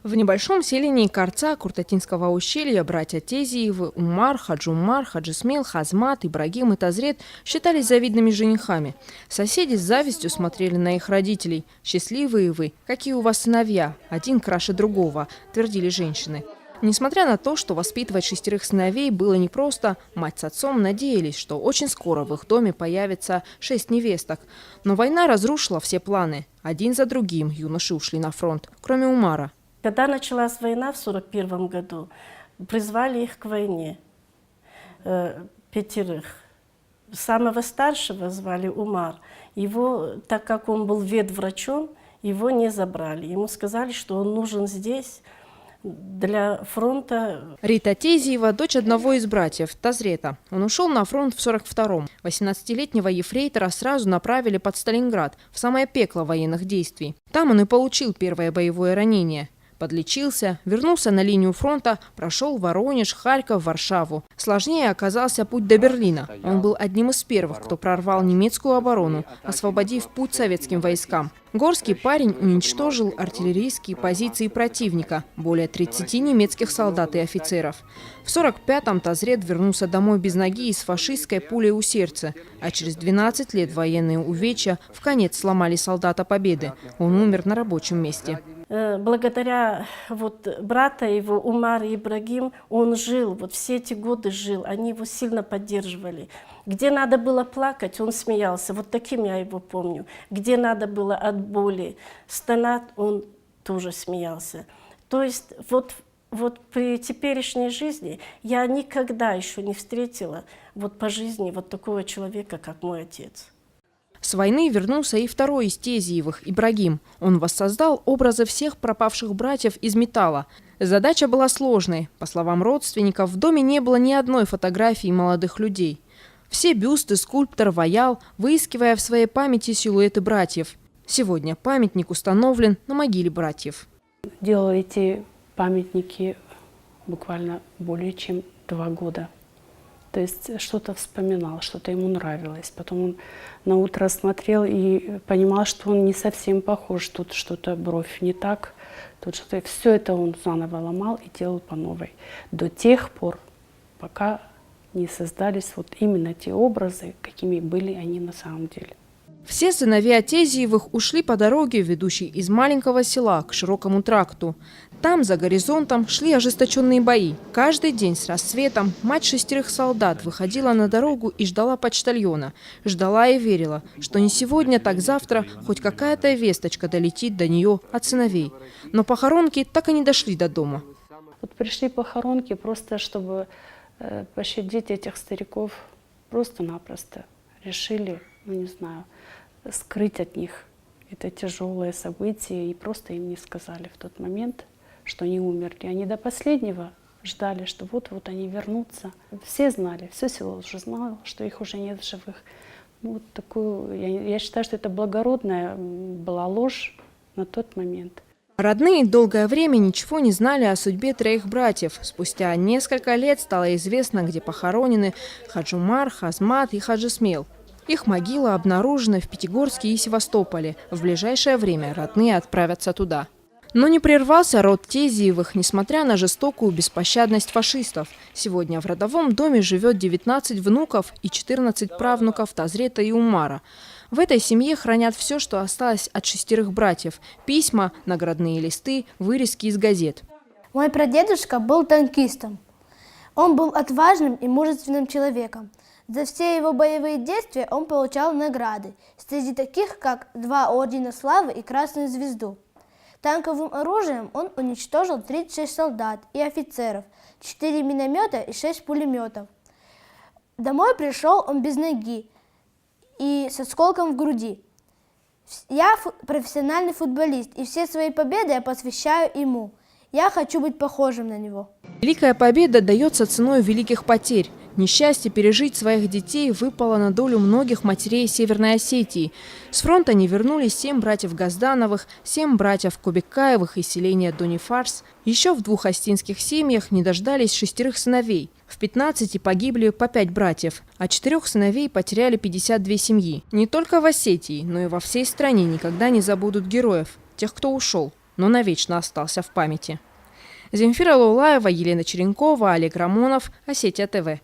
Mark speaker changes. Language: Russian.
Speaker 1: В небольшом селении Карца Куртатинского ущелья братья Тезиевы Умар, Хаджумар, Хаджисмил, Хазмат, Ибрагим и Тазрет считались завидными женихами. Соседи с завистью смотрели на их родителей. «Счастливые вы, какие у вас сыновья, один краше другого», – твердили женщины. Несмотря на то, что воспитывать 6 сыновей было непросто, мать с отцом надеялись, что очень скоро в их доме появится 6 невесток. Но война разрушила все планы. Один за другим юноши ушли на фронт, кроме Умара.
Speaker 2: Когда началась война в 1941 году, призвали их к войне, 5. Самого старшего звали Умар. Его, так как он был ветврачом, его не забрали. Ему сказали, что он нужен здесь для фронта.
Speaker 1: Рита Тезиева – дочь одного из братьев, Тазрета. Он ушел на фронт в 1942-м. 18-летнего ефрейтора сразу направили под Сталинград, в самое пекло военных действий. Там он и получил первое боевое ранение. Подлечился, вернулся на линию фронта, прошел Воронеж, Харьков, Варшаву. Сложнее оказался путь до Берлина. Он был одним из первых, кто прорвал немецкую оборону, освободив путь советским войскам. Горский парень уничтожил артиллерийские позиции противника, более 30 немецких солдат и офицеров. В 1945-м Тазрет вернулся домой без ноги и с фашистской пулей у сердца. А через 12 лет военные увечья вконец сломали солдата Победы. Он умер на рабочем месте.
Speaker 2: Благодаря брата его, Умар Ибрагим, он жил, все эти годы жил, они его сильно поддерживали. Где надо было плакать, он смеялся, таким я его помню. Где надо было от боли стонать, он тоже смеялся. То есть при теперешней жизни я никогда еще не встретила по жизни такого человека, как мой отец.
Speaker 1: С войны вернулся и второй из Тезиевых, Ибрагим. Он воссоздал образы всех пропавших братьев из металла. Задача была сложной. По словам родственников, в доме не было ни одной фотографии молодых людей. Все бюсты скульптор ваял, выискивая в своей памяти силуэты братьев. Сегодня памятник установлен на могиле братьев.
Speaker 3: Делал эти памятники буквально более чем 2 года. То есть что-то вспоминал, что-то ему нравилось. Потом он на утро смотрел и понимал, что он не совсем похож. Тут что-то, бровь не так. Тут что-то. Все это он заново ломал и делал по новой. До тех пор, пока не создались именно те образы, какими были они на самом деле.
Speaker 1: Все сыновья Тезиевых ушли по дороге, ведущей из маленького села к широкому тракту. Там, за горизонтом, шли ожесточенные бои. Каждый день с рассветом мать 6 солдат выходила на дорогу и ждала почтальона. Ждала и верила, что не сегодня, так завтра хоть какая-то весточка долетит до нее от сыновей. Но похоронки так и не дошли до дома.
Speaker 3: Пришли похоронки просто, чтобы пощадить этих стариков. Просто-напросто решили, не знаю, скрыть от них это тяжелое событие. И просто им не сказали в тот момент, что они умерли. Они до последнего ждали, что вот-вот они вернутся. Все знали, все село уже знало, что их уже нет в живых. Я считаю, что это благородная была ложь на тот момент.
Speaker 1: Родные долгое время ничего не знали о судьбе 3 братьев. Спустя несколько лет стало известно, где похоронены Хаджумар, Хазмат и Хаджисмил. Их могила обнаружена в Пятигорске и Севастополе. В ближайшее время родные отправятся туда. Но не прервался род Тезиевых, несмотря на жестокую беспощадность фашистов. Сегодня в родовом доме живет 19 внуков и 14 правнуков Тазрета и Умара. В этой семье хранят все, что осталось от 6 братьев – письма, наградные листы, вырезки из газет.
Speaker 4: Мой прадедушка был танкистом. Он был отважным и мужественным человеком. За все его боевые действия он получал награды, среди таких как 2 ордена славы и Красную звезду. Танковым оружием он уничтожил 36 солдат и офицеров, 4 миномета и 6 пулеметов. Домой пришел он без ноги и с осколком в груди. Я профессиональный футболист, и все свои победы я посвящаю ему. Я хочу быть похожим на него.
Speaker 1: Великая победа дается ценой великих потерь. Несчастье пережить своих детей выпало на долю многих матерей Северной Осетии. С фронта не вернулись 7 братьев Газдановых, 7 братьев Кобекаевых из селения Донифарс. Еще в 2 остинских семьях не дождались 6 сыновей. В 15 погибли по 5 братьев, а 4 сыновей потеряли 52 семьи. Не только в Осетии, но и во всей стране никогда не забудут героев, тех, кто ушел. но навечно остался в памяти. Земфира Лаулаева, Елена Черенкова, Олег Рамонов, Осетия ТВ.